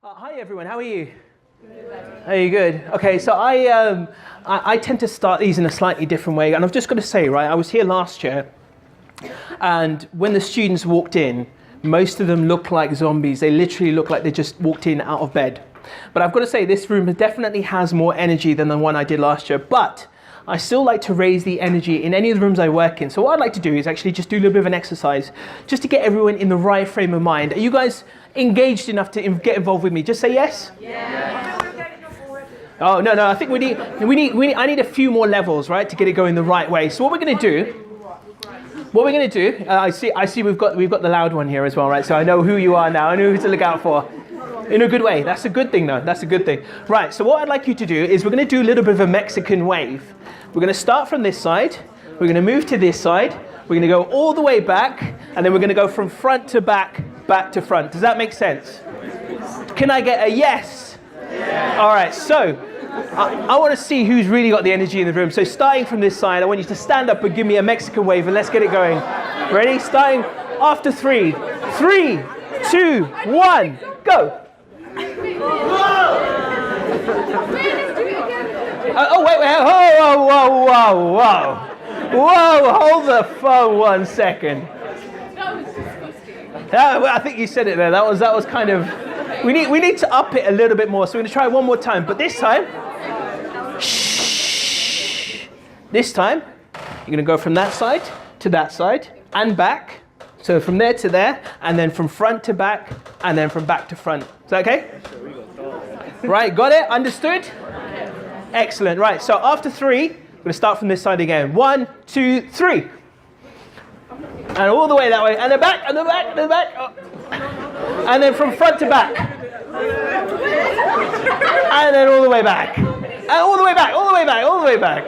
Hi everyone, how are you? Are you good? Okay, so I tend to start these in a slightly different way, and I've just got to say, right, I was here last year, and when the students walked in, most of them looked like zombies. They literally looked like they just walked in out of bed. But I've got to say, this room definitely has more energy than the one I did last year, but I still like to raise the energy in any of the rooms I work in. So what I'd like to do is actually just do a little bit of an exercise, just to get everyone in the right frame of mind. Are you guys engaged enough to get involved with me? Just say yes. Yeah. Oh no, I think I need a few more levels, right, to get it going the right way. So what we're going to do, I see we've got the loud one here as well, right? So I know who you are now. I know who to look out for. In a good way. That's a good thing, though. That's a good thing. Right. So what I'd like you to do is we're going to do a little bit of a Mexican wave. We're going to start from this side. We're going to move to this side. We're going to go all the way back, and then we're going to go from front to back, back to front. Does that make sense? Can I get a yes? Yeah. All right. So I want to see who's really got the energy in the room. So starting from this side, I want you to stand up and give me a Mexican wave, and let's get it going. Ready? Starting after 3. 3, 2, 1, go. Oh, wait, whoa, hold the phone 1 second. I think you said it there. That was kind of, we need to up it a little bit more, so we're going to try one more time, but this time, shh. This time, you're going to go from that side to that side and back. So from there to there, and then from front to back, and then from back to front. Is that okay? Right, got it? Understood? Excellent. Right, so after 3, we're going to start from this side again. 1, 2, 3. And all the way that way. And the back, and the back, and the back. Oh. And then from front to back. And then all the way back. And all the way back, all the way back, all the way back.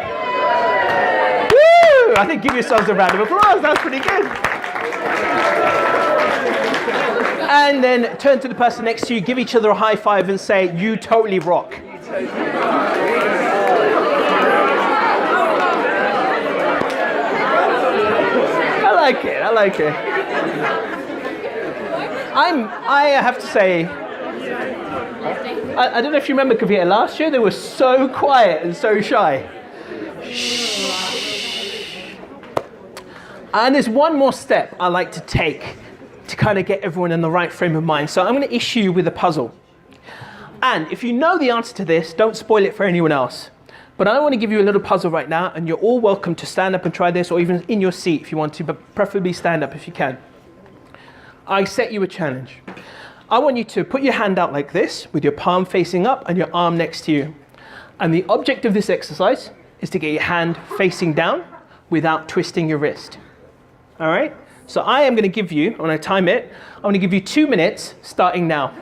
Woo! I think give yourselves a round of applause. That's pretty good. And then turn to the person next to you, give each other a high five and say, "You totally rock." I like it. I have to say, I don't know if you remember, Kavita, last year they were so quiet and so shy. And there's one more step I like to take to kind of get everyone in the right frame of mind. So I'm going to issue you with a puzzle. And if you know the answer to this, don't spoil it for anyone else. But I want to give you a little puzzle right now, and you're all welcome to stand up and try this, or even in your seat if you want to, but preferably stand up if you can. I set you a challenge. I want you to put your hand out like this, with your palm facing up and your arm next to you. And the object of this exercise is to get your hand facing down without twisting your wrist. All right? So I am going to give you, when I time it, I'm going to give you 2 minutes starting now.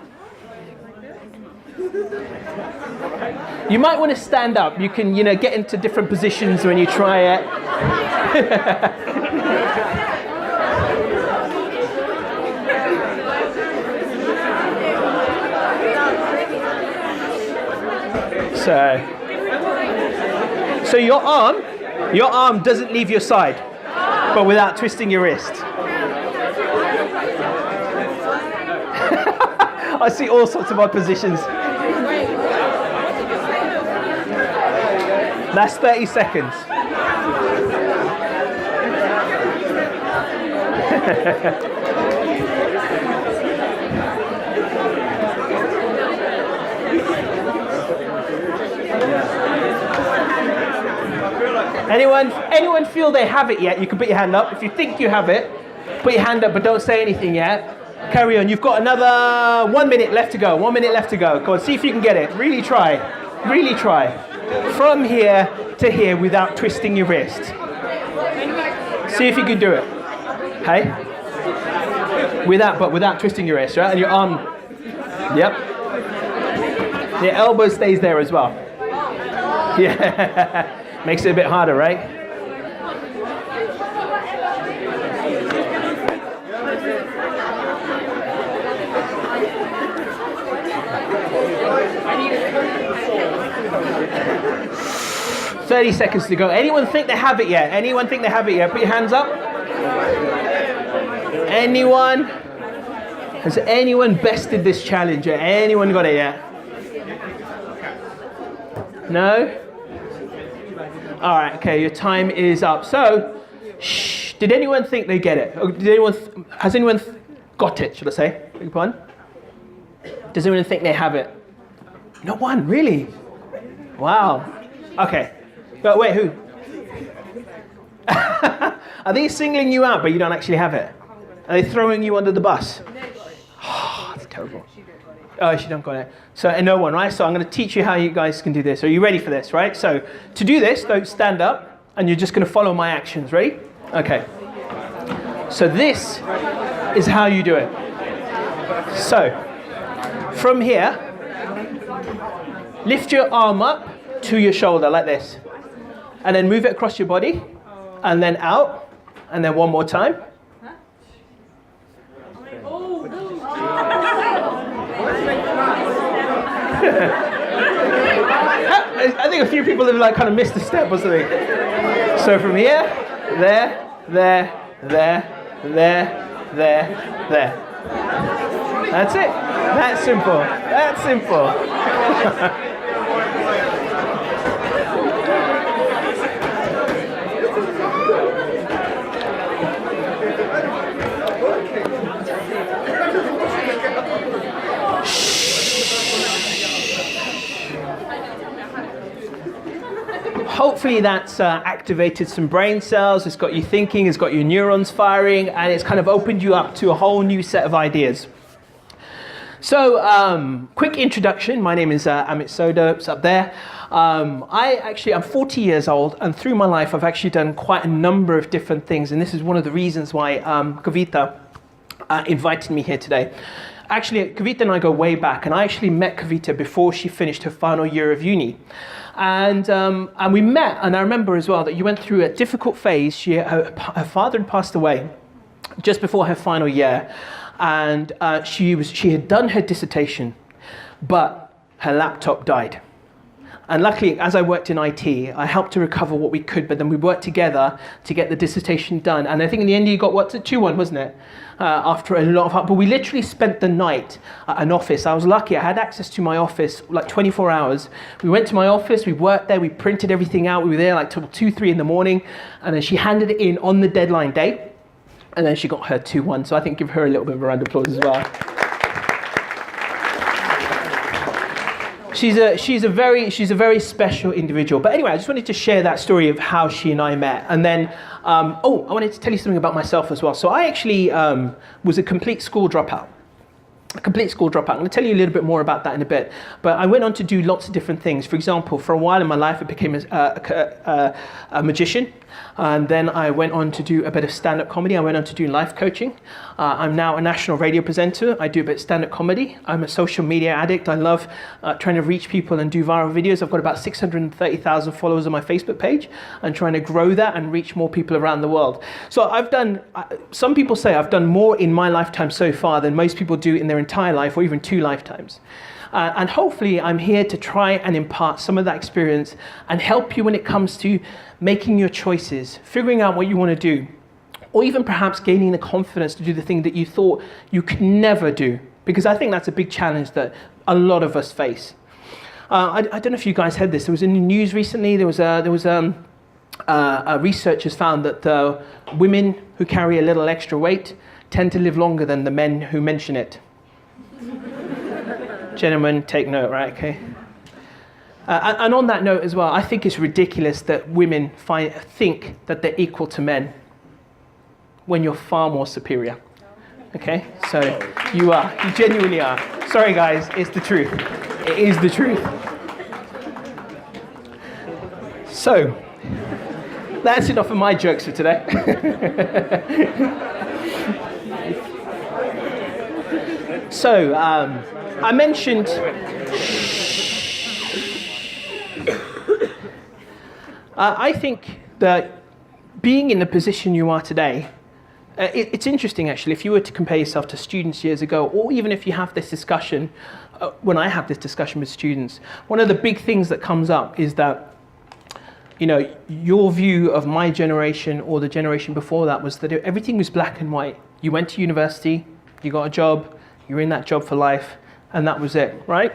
You might want to stand up. You can, get into different positions when you try it. So your arm doesn't leave your side, but without twisting your wrist. I see all sorts of odd positions. That's 30 seconds. Anyone feel they have it yet? You can put your hand up. If you think you have it, put your hand up, but don't say anything yet. Carry on. You've got another 1 minute left to go. 1 minute left to go. Go on, see if you can get it. Really try. Really try. From here to here without twisting your wrist. See if you can do it. Hey? Without twisting your wrist, right? And your arm. Yep. Your elbow stays there as well. Yeah. Makes it a bit harder, right? – 30 seconds to go. Anyone think they have it yet? Put your hands up. Anyone? Has anyone bested this challenge yet? Anyone got it yet? No? All right, okay, your time is up. So, shh, did anyone think they get it? Or has anyone got it, should I say? Beg your pardon? Does anyone think they have it? No one, really? Wow. Okay. But wait, who? Are they singling you out, but you don't actually have it? Are they throwing you under the bus? Oh, that's terrible. Oh, she don't got it. So, and no one, right? So I'm going to teach you how you guys can do this. Are you ready for this, right? So to do this, don't stand up, and you're just going to follow my actions. Ready? Okay. So this is how you do it. So from here, lift your arm up to your shoulder like this, and then move it across your body, and then out, and then one more time. I think a few people have kind of missed a step or something. So from here, there, there, there, there, there, there. That's it. That's simple. That's simple. Hopefully that's activated some brain cells, it's got you thinking, it's got your neurons firing, and it's kind of opened you up to a whole new set of ideas. So, quick introduction. My name is Amit Sodha, it's up there. I'm 40 years old, and through my life I've actually done quite a number of different things, and this is one of the reasons why Kavita invited me here today. Actually, Kavita and I go way back, and I actually met Kavita before she finished her final year of uni. And we met, and I remember as well that you went through a difficult phase. Her father had passed away just before her final year, and she had done her dissertation, but her laptop died. And luckily, as I worked in IT, I helped to recover what we could, but then we worked together to get the dissertation done. And I think in the end you got, 2-1, wasn't it? After a lot of help. But we literally spent the night at an office. I was lucky, I had access to my office like 24 hours. We went to my office, we worked there, we printed everything out. We were there like till 2, 3 in the morning. And then she handed it in on the deadline day. And then she got her 2-1. So I think give her a little bit of a round of applause as well. She's a very special individual. But anyway, I just wanted to share that story of how she and I met. And then, I wanted to tell you something about myself as well. So I actually was a complete school dropout. I'm going to tell you a little bit more about that in a bit. But I went on to do lots of different things. For example, for a while in my life, I became a magician. And then I went on to do a bit of stand-up comedy. I went on to do life coaching. I'm now a national radio presenter. I do a bit of stand-up comedy. I'm a social media addict. I love trying to reach people and do viral videos. I've got about 630,000 followers on my Facebook page and trying to grow that and reach more people around the world. So I've done, some people say I've done more in my lifetime so far than most people do in their entire life or even 2 lifetimes. And hopefully I'm here to try and impart some of that experience and help you when it comes to making your choices, figuring out what you want to do, or even perhaps gaining the confidence to do the thing that you thought you could never do. Because I think that's a big challenge that a lot of us face. I don't know if you guys heard this. There was in the news recently, researchers found that women who carry a little extra weight tend to live longer than the men who mention it. Gentlemen, take note, right? Okay. And on that note as well, I think it's ridiculous that women think that they're equal to men when you're far more superior. Okay? So you are. You genuinely are. Sorry, guys. It's the truth. It is the truth. So that's enough of my jokes for today. So I mentioned. I think that being in the position you are today, it's interesting actually, if you were to compare yourself to students years ago, or even if you have this discussion, when I have this discussion with students, one of the big things that comes up is that, you know, your view of my generation or the generation before that was that everything was black and white. You went to university, you got a job, you're in that job for life, and that was it, right?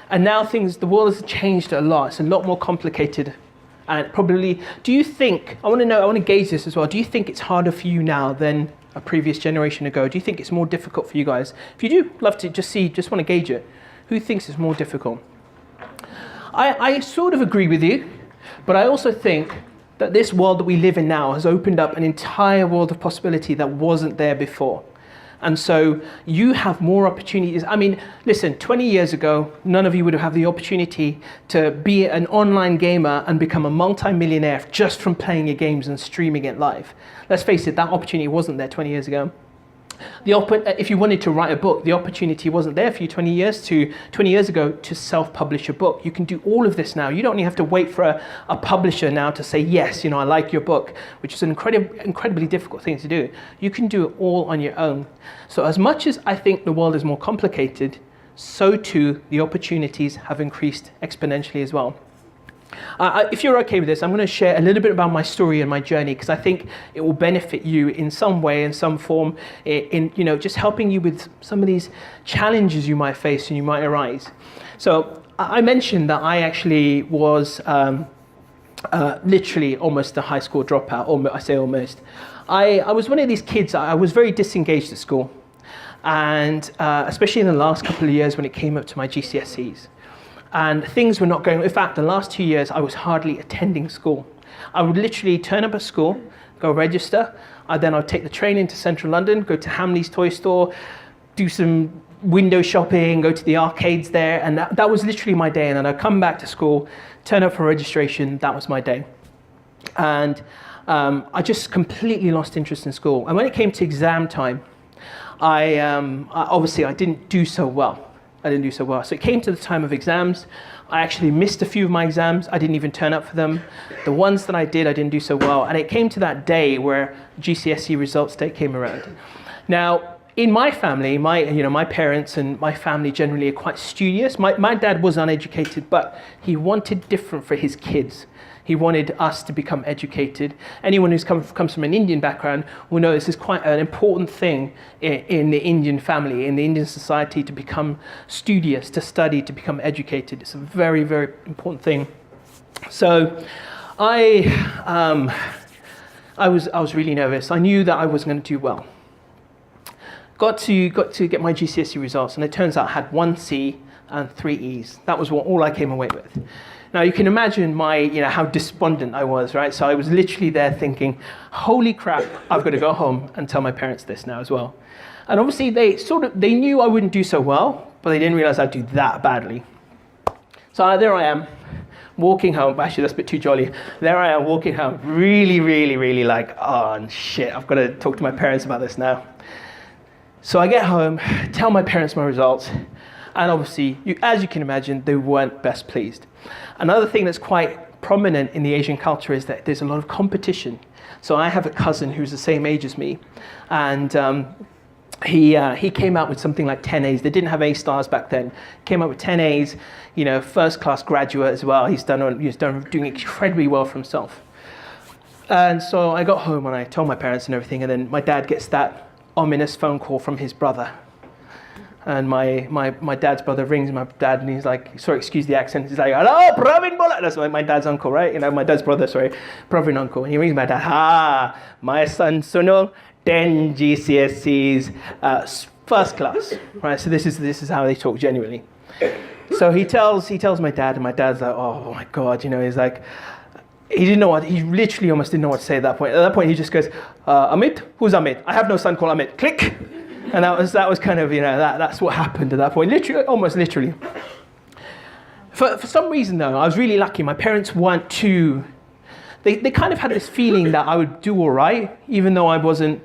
And now the world has changed a lot. It's a lot more complicated. And probably, do you think, I want to gauge this as well, do you think it's harder for you now than a previous generation ago? Do you think it's more difficult for you guys? If you do, love to just want to gauge it. Who thinks it's more difficult? I sort of agree with you, but I also think that this world that we live in now has opened up an entire world of possibility that wasn't there before. And so you have more opportunities. I mean, listen, 20 years ago, none of you would have had the opportunity to be an online gamer and become a multi-millionaire just from playing your games and streaming it live. Let's face it, that opportunity wasn't there 20 years ago. If you wanted to write a book, the opportunity wasn't there for you 20 years ago to self-publish a book. You can do all of this now. You don't even have to wait for a publisher now to say, yes, I like your book, which is an incredibly difficult thing to do. You can do it all on your own. So as much as I think the world is more complicated, so too the opportunities have increased exponentially as well. If you're okay with this, I'm going to share a little bit about my story and my journey, because I think it will benefit you in some way, in some form, in just helping you with some of these challenges you might face and you might arise. So I mentioned that I actually was literally almost a high school dropout. I say almost. I was one of these kids. I was very disengaged at school, and especially in the last couple of years when it came up to my GCSEs. And things were not going. In fact, the last 2 years, I was hardly attending school. I would literally turn up at school, go register, then I'd take the train into central London, go to Hamley's toy store, do some window shopping, go to the arcades there, and that was literally my day. And then I'd come back to school, turn up for registration, that was my day. And I just completely lost interest in school. And when it came to exam time, I didn't do so well. So it came to the time of exams. I actually missed a few of my exams. I didn't even turn up for them. The ones that I did, I didn't do so well. And it came to that day where GCSE results day came around. Now, in my family, my parents and my family generally are quite studious. My dad was uneducated, but he wanted different for his kids. He wanted us to become educated. Anyone who's comes from an Indian background will know this is quite an important thing in the Indian family, in the Indian society, to become studious, to study, to become educated. It's a very, very important thing. So I was really nervous. I knew that I wasn't going to do well. Got to get my GCSE results, and it turns out I had 1 C and 3 E's. That was all I came away with. Now you can imagine how despondent I was, right? So I was literally there thinking, holy crap, I've got to go home and tell my parents this now as well. And obviously they knew I wouldn't do so well, but they didn't realize I'd do that badly. So there I am, walking home. Actually, that's a bit too jolly. There I am walking home, really, really, really like, oh shit, I've got to talk to my parents about this now. So I get home, tell my parents my results, and obviously, as you can imagine, they weren't best pleased. Another thing that's quite prominent in the Asian culture is that there's a lot of competition. So I have a cousin who's the same age as me, and he came out with something like 10 A's. They didn't have A stars back then. Came out with 10 A's, first class graduate as well. He's doing incredibly well for himself. And so I got home and I told my parents and everything, and then my dad gets that ominous phone call from his brother. And my dad's brother rings my dad, and he's like, sorry, excuse the accent. He's like, hello, Pravin Bola. That's my dad's uncle, right? My dad's brother, sorry, Pravin uncle. And he rings my dad, my son Sunil, 10 GCSEs, first class, right? So this is how they talk genuinely. So he tells my dad, and my dad's like, oh my God, he's like, he literally almost didn't know what to say at that point. At that point, he just goes, Amit? Who's Amit? I have no son called Amit. Click. And that was kind of, that's what happened at that point, almost literally. For some reason, though, I was really lucky. My parents weren't they kind of had this feeling that I would do all right, even though I wasn't,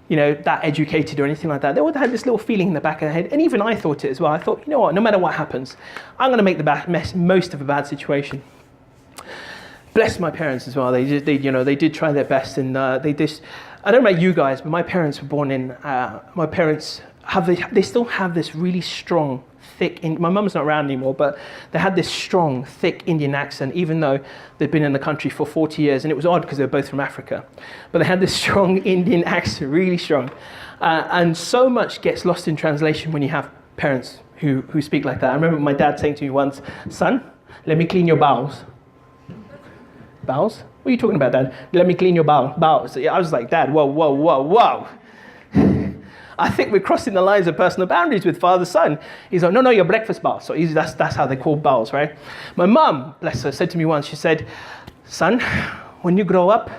that educated or anything like that. They would have had this little feeling in the back of their head, and even I thought it as well. I thought, you know what, no matter what happens, I'm going to make the most of a bad situation. Bless my parents as well. They did try their best, and they just. I don't know about you guys, but my parents were born in. My parents they still have this really strong, thick. My mum's not around anymore, but they had this strong, thick Indian accent, even though they'd been in the country for 40 years, and it was odd because they were both from Africa. But they had this strong Indian accent, really strong. And so much gets lost in translation when you have parents who speak like that. I remember my dad saying to me once, "Son, let me clean your bowels." Bowels? What are you talking about, Dad? Let me clean your bowels. I was like, Dad, whoa. I think we're crossing the lines of personal boundaries with father-son. He's like, no, your breakfast bowels. So that's how they call bowels, right? My mum, bless her, said to me once, she said, "Son, when you grow up,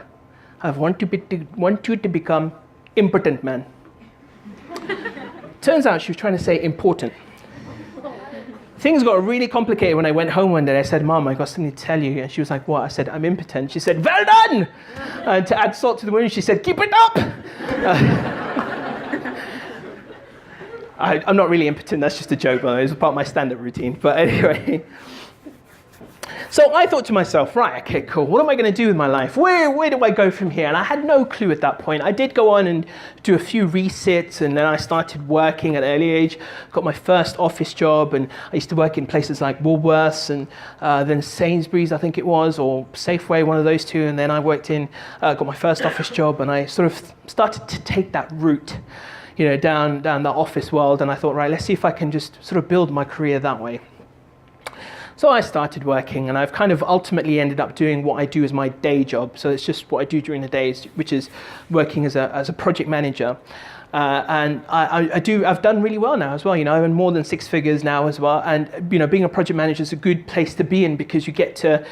I want you to become impotent man." Turns out she was trying to say important. Things got really complicated when I went home one day. I said, "Mom, I got something to tell you." And she was like, "What?" I said, "I'm impotent." She said, "Well done!" And to add salt to the wound, she said, "Keep it up!" I'm not really impotent, that's just a joke, by the way. It's part of my stand-up routine. But anyway. So I thought to myself, right, okay, cool. What am I going to do with my life? Where do I go from here? And I had no clue at that point. I did go on and do a few resits, and then I started working at an early age. Got my first office job, and I used to work in places like Woolworths and then Sainsbury's, I think it was, or Safeway, one of those two. And then I got my first office job, and I sort of started to take that route, down the office world. And I thought, right, let's see if I can just sort of build my career that way. So I started working, and I've kind of ultimately ended up doing what I do as my day job. So it's just what I do during the days, which is working as a project manager. And I've done really well now as well. I earn more than 6 figures now as well. And being a project manager is a good place to be in, because you get to,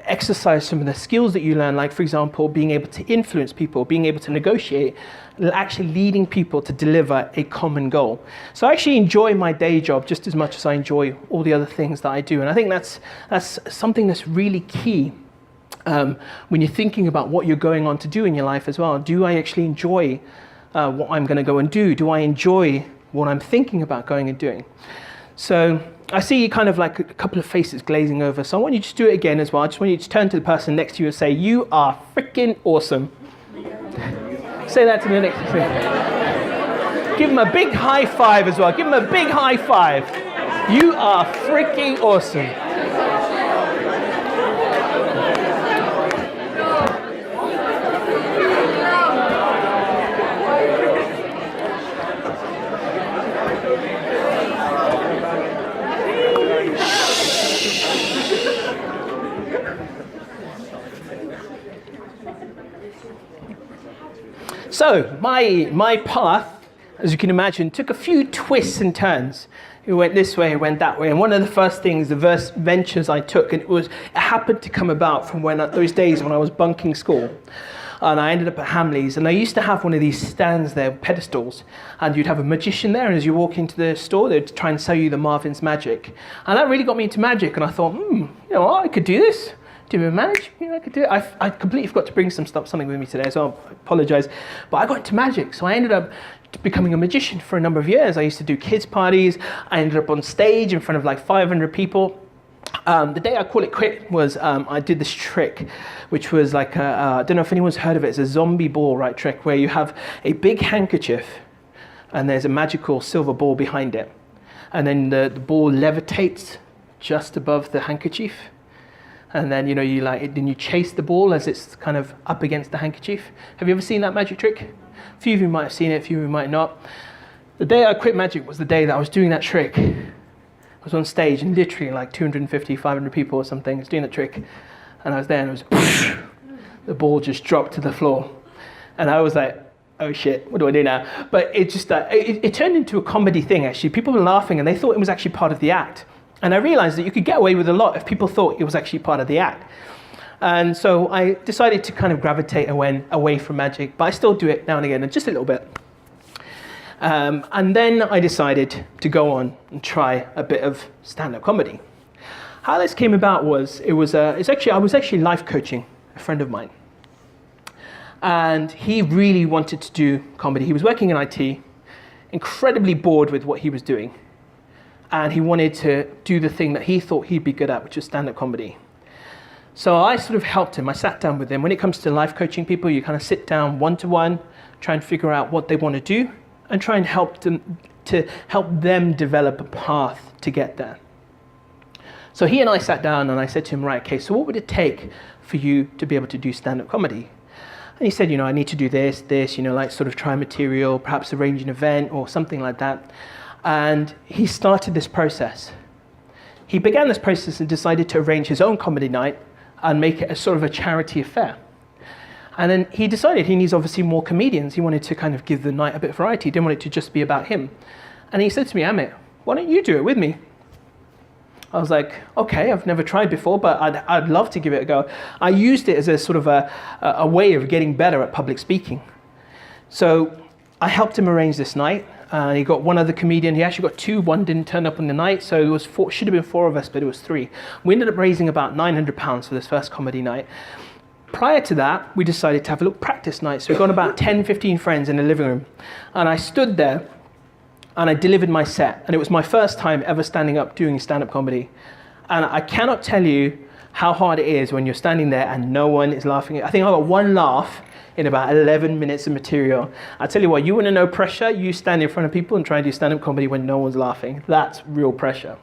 exercise some of the skills that you learn. Like, for example, being able to influence people, being able to negotiate, actually leading people to deliver a common goal. So I actually enjoy my day job just as much as I enjoy all the other things that I do. And I think that's something that's really key when you're thinking about what you're going on to do in your life as well. Do I actually enjoy what I'm going to go and do? Do I enjoy what I'm thinking about going and doing? So I see kind of like a couple of faces glazing over. So I want you to just do it again as well. I just want you to turn to the person next to you and say, "You are freaking awesome." Say that to the next person. Give them a big high five as well. Give them a big high five. You are freaking awesome. So my path, as you can imagine, took a few twists and turns. It went this way, it went that way. And one of the first things, the first ventures I took, and it happened to come about from those days when I was bunking school. And I ended up at Hamleys, and I used to have one of these stands there, pedestals, and you'd have a magician there, and as you walk into the store, they'd try and sell you the Marvin's magic. And that really got me into magic, and I thought, I could do this. Do a magic, I could do it. I completely forgot to bring something with me today, so I apologize. But I got into magic, so I ended up becoming a magician for a number of years. I used to do kids' parties. I ended up on stage in front of like 500 people. The day I call it quit was I did this trick, which was like, I don't know if anyone's heard of it, it's a zombie ball, right, trick, where you have a big handkerchief and there's a magical silver ball behind it. And then the ball levitates just above the handkerchief. And then, then you chase the ball as it's kind of up against the handkerchief. Have you ever seen that magic trick? A few of you might have seen it, a few of you might not. The day I quit magic was the day that I was doing that trick. I was on stage and literally like 250, 500 people or something was doing that trick. And I was there and it was, the ball just dropped to the floor. And I was like, oh shit, what do I do now? But it just, it turned into a comedy thing actually. People were laughing and they thought it was actually part of the act. And I realized that you could get away with a lot if people thought it was actually part of the act. And so I decided to kind of gravitate away from magic, but I still do it now and again, and just a little bit. And then I decided to go on and try a bit of stand-up comedy. How this came about was, I was actually life coaching a friend of mine. And he really wanted to do comedy. He was working in IT, incredibly bored with what he was doing. And he wanted to do the thing that he thought he'd be good at, which is stand-up comedy. So I sort of helped him. I sat down with him. When it comes to life coaching people, you kind of sit down one-to-one, try and figure out what they want to do, and try and help them develop a path to get there. So he and I sat down, and I said to him, right, okay, so what would it take for you to be able to do stand-up comedy? And he said, I need to do this, like sort of try material, perhaps arrange an event or something like that. And he started this process. He began this process and decided to arrange his own comedy night and make it a sort of a charity affair. And then he decided he needs obviously more comedians. He wanted to kind of give the night a bit of variety. He didn't want it to just be about him. And he said to me, Amit, why don't you do it with me? I was like, okay, I've never tried before, but I'd love to give it a go. I used it as a sort of a way of getting better at public speaking. So I helped him arrange this night. He got one other comedian. He actually got two. One didn't turn up on the night, so it was should have been 4 of us, but it was 3. We ended up raising about £900 for this first comedy night. Prior to that, we decided to have a little practice night. So we got about 10, 15 friends in the living room. And I stood there and I delivered my set. And it was my first time ever standing up doing stand-up comedy. And I cannot tell you how hard it is when you're standing there and no one is laughing. I think I got 1 laugh in about 11 minutes of material. I tell you what, you want to know pressure? You stand in front of people and try and do stand-up comedy when no one's laughing. That's real pressure.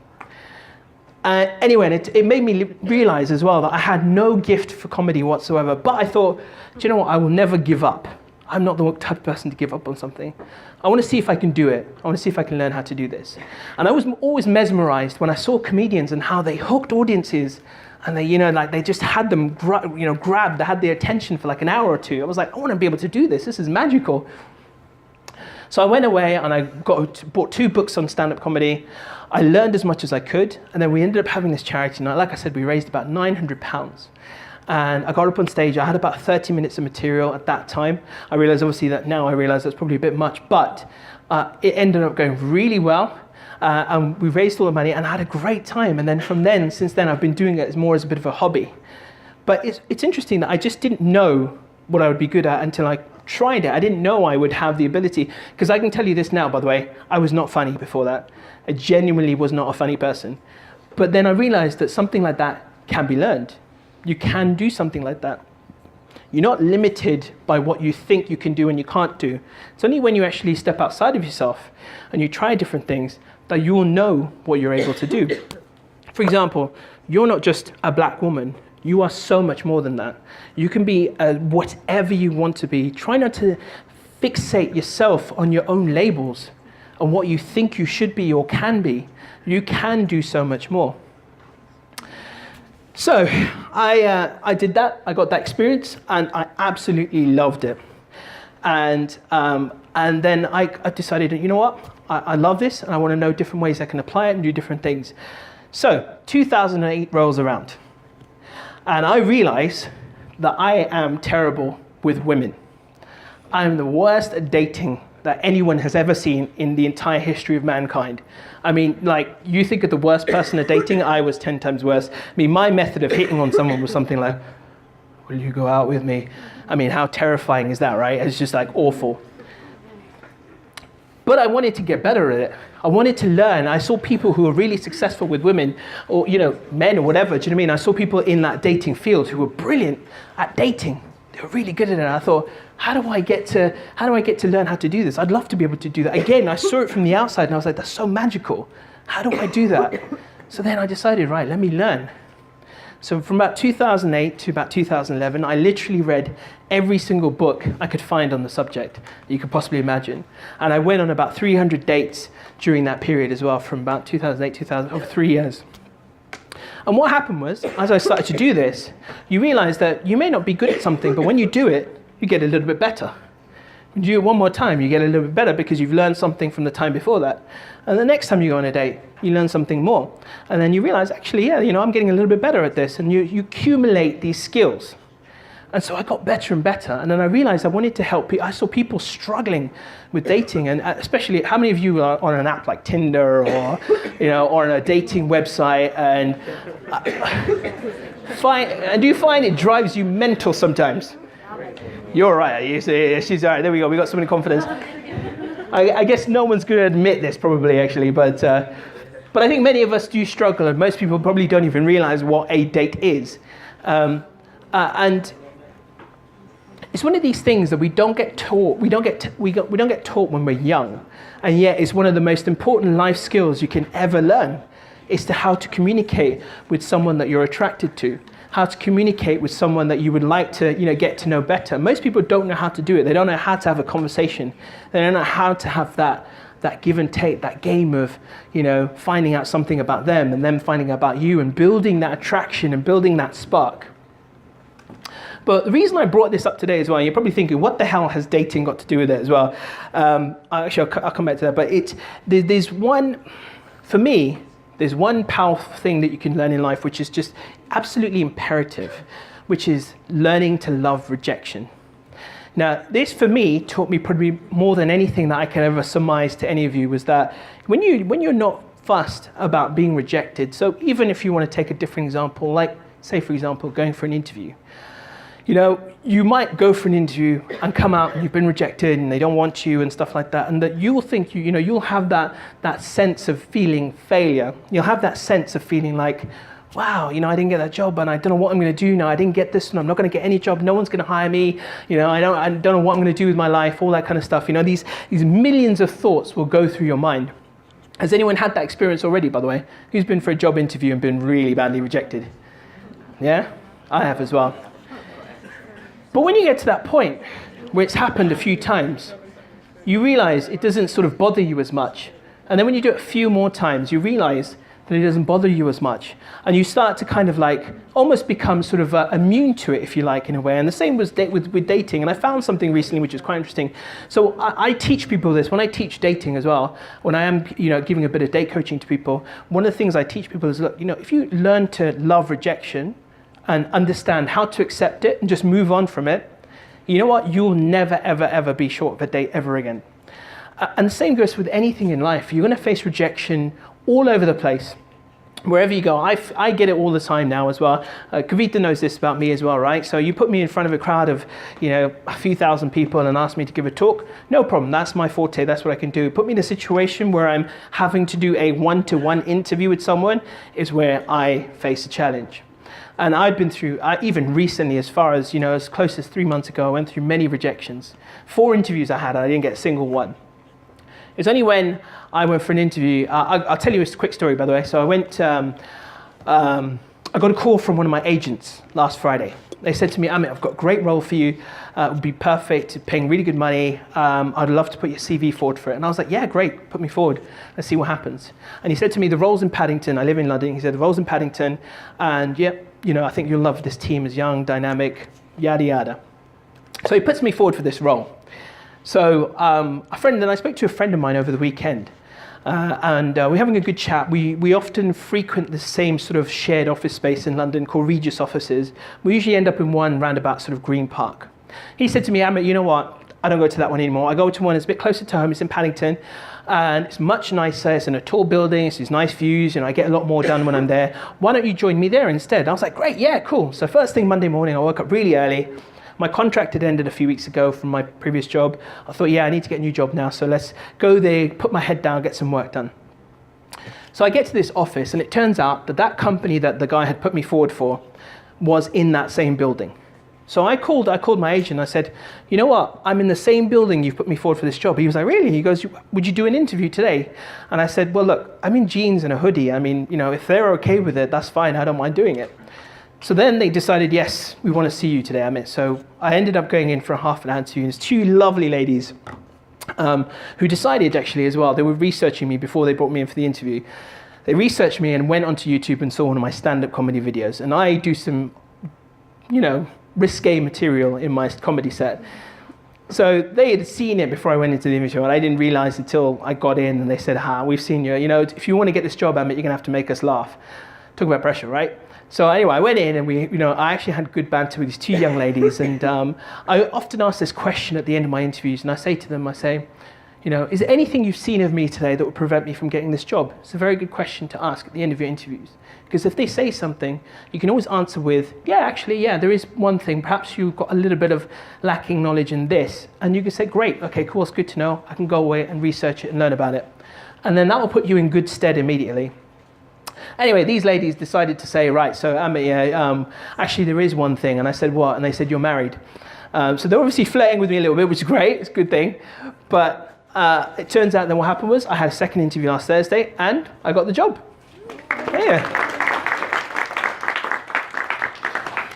Anyway, it made me realize as well that I had no gift for comedy whatsoever. But I thought, do you know what? I will never give up. I'm not the type of person to give up on something. I want to see if I can do it. I want to see if I can learn how to do this. And I was always mesmerized when I saw comedians and how they hooked audiences, and they, like they just had them, grabbed. They had their attention for like an hour or two. I was like, I want to be able to do this. This is magical. So I went away and I bought 2 books on stand-up comedy. I learned as much as I could, and then we ended up having this charity night. Like I said, we raised about £900. And I got up on stage. I had about 30 minutes of material at that time. I realized obviously that now I realize that's probably a bit much, but it ended up going really well. And we raised all the money and I had a great time. And then since then, I've been doing it more as a bit of a hobby. But it's interesting that I just didn't know what I would be good at until I tried it. I didn't know I would have the ability, because I can tell you this now, by the way, I was not funny before that. I genuinely was not a funny person. But then I realized that something like that can be learned. You can do something like that. You're not limited by what you think you can do and you can't do. It's only when you actually step outside of yourself and you try different things that you will know what you're able to do. For example, you're not just a black woman. You are so much more than that. You can be whatever you want to be. Try not to fixate yourself on your own labels and what you think you should be or can be. You can do so much more. So I did that. I got that experience and I absolutely loved it. And then I decided, you know what? I love this and I want to know different ways I can apply it and do different things. So 2008 rolls around. And I realize that I am terrible with women. I'm the worst at dating that anyone has ever seen in the entire history of mankind. I mean, like, you think of the worst person at dating, I was 10 times worse. I mean, my method of hitting on someone was something like, will you go out with me? I mean, how terrifying is that, right? It's just like awful. But I wanted to get better at it. I wanted to learn. I saw people who were really successful with women, or men or whatever. Do you know what I mean? I saw people in that dating field who were brilliant at dating. They were really good at it. And I thought, how do I get to learn how to do this? I'd love to be able to do that. Again, I saw it from the outside and I was like, that's so magical. How do I do that? So then I decided, right, let me learn. So from about 2008 to about 2011, I literally read every single book I could find on the subject you could possibly imagine. And I went on about 300 dates during that period as well, from about 2008, over 3 years. And what happened was, as I started to do this, you realize that you may not be good at something, but when you do it, you get a little bit better. When you do it one more time, you get a little bit better because you've learned something from the time before that. And the next time you go on a date, you learn something more. And then you realize, actually, yeah, I'm getting a little bit better at this. And you accumulate these skills. And so I got better and better. And then I realized I wanted to help people. I saw people struggling with dating. And especially, how many of you are on an app like Tinder or, or on a dating website? And do you find it drives you mental sometimes? You're right. You see, she's all right. There we go. We got so many confidence. I guess no one's going to admit this, probably, actually. But I think many of us do struggle, and most people probably don't even realize what a date is. And it's one of these things that we don't get taught. We don't get taught when we're young, and yet it's one of the most important life skills you can ever learn. is to how to communicate with someone that you're attracted to, how to communicate with someone that you would like to, get to know better. Most people don't know how to do it. They don't know how to have a conversation. They don't know how to have that give and take, that game of, finding out something about them and them finding out about you and building that attraction and building that spark. But the reason I brought this up today as well, you're probably thinking, what the hell has dating got to do with it as well? I'll come back to that. But there's one powerful thing that you can learn in life, which is just absolutely imperative, which is learning to love rejection. Now, this for me taught me probably more than anything that I can ever surmise to any of you, was that when you're not fussed about being rejected, so even if you want to take a different example, like say for example, going for an interview. You might go for an interview and come out and you've been rejected and they don't want you and stuff like that, and that you will think you'll have that sense of feeling failure. You'll have that sense of feeling like, wow, I didn't get that job and I don't know what I'm going to do now. I didn't get this and I'm not going to get any job. No one's going to hire me. I don't know what I'm going to do with my life, all that kind of stuff. These millions of thoughts will go through your mind. Has anyone had that experience already, by the way? Who's been for a job interview and been really badly rejected? Yeah, I have as well. But when you get to that point where it's happened a few times, you realize it doesn't sort of bother you as much. And then when you do it a few more times, you realize that it doesn't bother you as much. And you start to kind of like almost become sort of immune to it, if you like, in a way. And the same was with dating. And I found something recently which is quite interesting. So I teach people this. When I teach dating as well, when I am giving a bit of date coaching to people, one of the things I teach people is, look, if you learn to love rejection and understand how to accept it and just move on from it, you know what? You'll never, ever, ever be short of a date ever again. And the same goes with anything in life. You're going to face rejection all over the place, wherever you go. I get it all the time now as well. Kavita knows this about me as well, right? So you put me in front of a crowd of, a few thousand people and ask me to give a talk, no problem. That's my forte. That's what I can do. Put me in a situation where I'm having to do a one-to-one interview with someone is where I face a challenge. And I've been through, even recently, as far as, as close as 3 months ago, I went through many rejections. 4 interviews I had, I didn't get a single one. It's only when I went for an interview, I'll tell you a quick story, by the way. So I went, I got a call from one of my agents last Friday. They said to me, Amit, I've got a great role for you. It would be perfect, paying really good money. I'd love to put your CV forward for it. And I was like, yeah, great, put me forward. Let's see what happens. And he said to me, the role's in Paddington. I live in London. He said, the role's in Paddington. And yep, I think you'll love this team. It's young, dynamic, yada, yada. So he puts me forward for this role. So I spoke to a friend of mine over the weekend, and we're having a good chat. We often frequent the same sort of shared office space in London called Regis offices. We usually end up in one roundabout sort of Green Park. He said to me, Amit, you know what? I don't go to that one anymore. I go to one that's a bit closer to home. It's in Paddington, and it's much nicer. It's in a tall building. It's nice views. I get a lot more done when I'm there. Why don't you join me there instead? I was like, great, yeah, cool. So first thing Monday morning, I woke up really early. My contract had ended a few weeks ago from my previous job. I thought, yeah, I need to get a new job now, so let's go there, put my head down, get some work done. So I get to this office, and it turns out that company that the guy had put me forward for was in that same building. So I called my agent. I said, you know what? I'm in the same building you've put me forward for this job. He was like, really? He goes, would you do an interview today? And I said, well, look, I'm in jeans and a hoodie. I mean, if they're okay with it, that's fine. I don't mind doing it. So then they decided, yes, we want to see you today, Amit. So I ended up going in for a half an hour interview. And there's 2 lovely ladies who decided actually as well. They were researching me before they brought me in for the interview. They researched me and went onto YouTube and saw one of my stand-up comedy videos. And I do some, risque material in my comedy set. So they had seen it before I went into the interview, and I didn't realize until I got in and they said, we've seen you. If you want to get this job, Amit, you're going to have to make us laugh. Talk about pressure, right? So anyway, I went in and I actually had good banter with these 2 young ladies, and I often ask this question at the end of my interviews, and I say to them, is there anything you've seen of me today that would prevent me from getting this job? It's a very good question to ask at the end of your interviews, because if they say something, you can always answer with, yeah, there is one thing. Perhaps you've got a little bit of lacking knowledge in this, and you can say, great, okay, cool, it's good to know. I can go away and research it and learn about it, and then that will put you in good stead immediately. Anyway, these ladies decided to say, right, so actually there is one thing. And I said, what? And they said, you're married. So they're obviously flirting with me a little bit, which is great. It's a good thing. But it turns out that what happened was I had a second interview last Thursday, and I got the job. Yeah.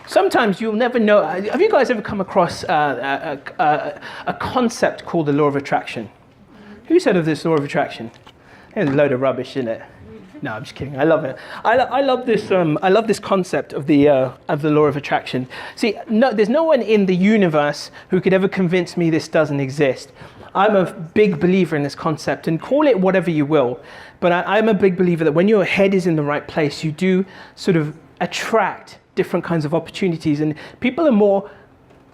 Sometimes you'll never know. Have you guys ever come across a concept called the law of attraction? Who's heard of this law of attraction? It's a load of rubbish, isn't it? No, I'm just kidding. I love it. I love this. I love this concept of the law of attraction. See, there's no one in the universe who could ever convince me this doesn't exist. I'm a big believer in this concept, and call it whatever you will. But I'm a big believer that when your head is in the right place, you do sort of attract different kinds of opportunities, and people are more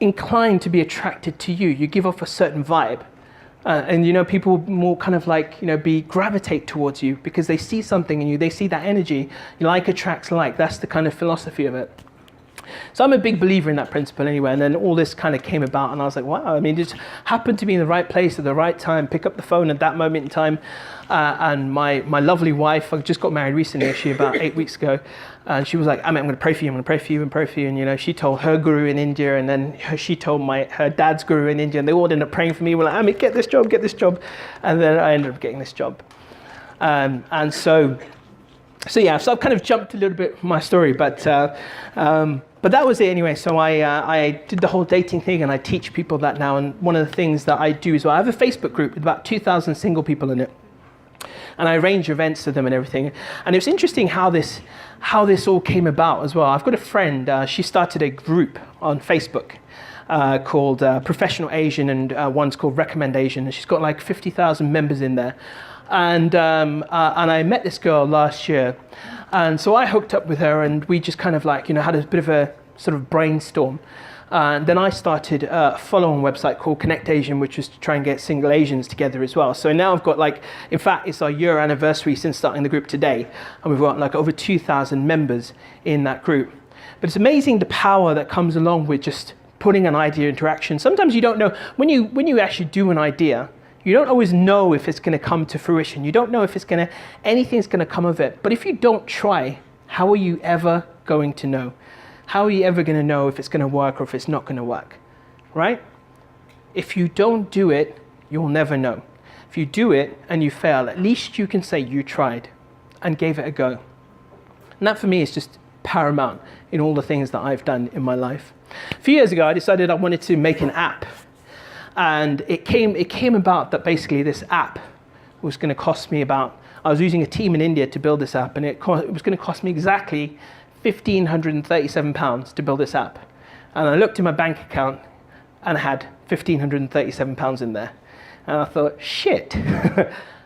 inclined to be attracted to you. You give off a certain vibe. And people more kind of like, gravitate towards you because they see something in you, they see that energy. Like attracts like. That's the kind of philosophy of it. So I'm a big believer in that principle anyway, and then all this kind of came about, and I was like, wow, just happened to be in the right place at the right time, pick up the phone at that moment in time, and my lovely wife, I just got married recently, actually, about 8 weeks ago, and she was like, I'm going to pray for you, I'm going to pray for you and pray for you, and she told her guru in India, and then she told her dad's guru in India, and they all ended up praying for me. We're like, Amit, get this job, and then I ended up getting this job. So I've kind of jumped a little bit from my story, but that was it anyway. So I did the whole dating thing, and I teach people that now. And one of the things that I do is, I have a Facebook group with about 2,000 single people in it, and I arrange events for them and everything. And it's interesting how this all came about as well. I've got a friend. She started a group on Facebook called Professional Asian, and one's called Recommend Asian, and she's got like 50,000 members in there. And I met this girl last year, and so I hooked up with her, and we just kind of like had a bit of a sort of brainstorm. And then I started a follow-on website called Connect Asian, which was to try and get single Asians together as well. So now I've got in fact, it's our year anniversary since starting the group today, and we've got like over 2,000 members in that group. But it's amazing the power that comes along with just putting an idea into action. Sometimes you don't know when you actually do an idea. You don't always know if it's going to come to fruition. You don't know if anything's going to come of it. But if you don't try, how are you ever going to know? How are you ever going to know if it's going to work or if it's not going to work? Right? If you don't do it, you'll never know. If you do it and you fail, at least you can say you tried and gave it a go. And that for me is just paramount in all the things that I've done in my life. A few years ago, I decided I wanted to make an app. And it came about that basically this app was going to cost me I was using a team in India to build this app, and it was going to cost me exactly £1,537 to build this app. And I looked in my bank account, and I had £1,537 in there. And I thought, shit.